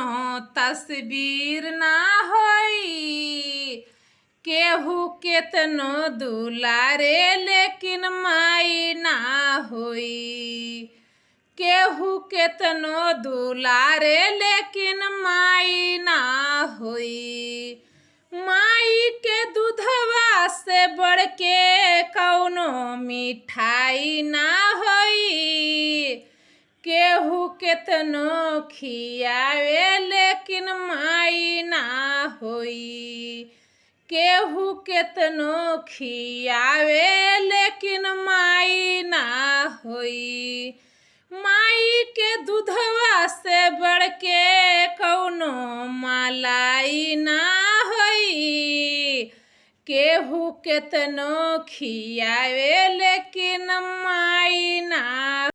कौनो तस्वीर ना होई। केहू केतनो दुलारे लेकिन माई ना होई। केहू केतनो दुलारे लेकिन माई ना होई। माई के दूधवा से बढ़ के कौनो मिठाई ना होई। केहू केतनो खियावे लेकिन माई ना होई। केहू केतनो खियावे लेकिन माई ना होई। माई के दूधवा से बढ़ के कौनो मलाई ना होई। केहू केतनो खियावे लेकिन माई ना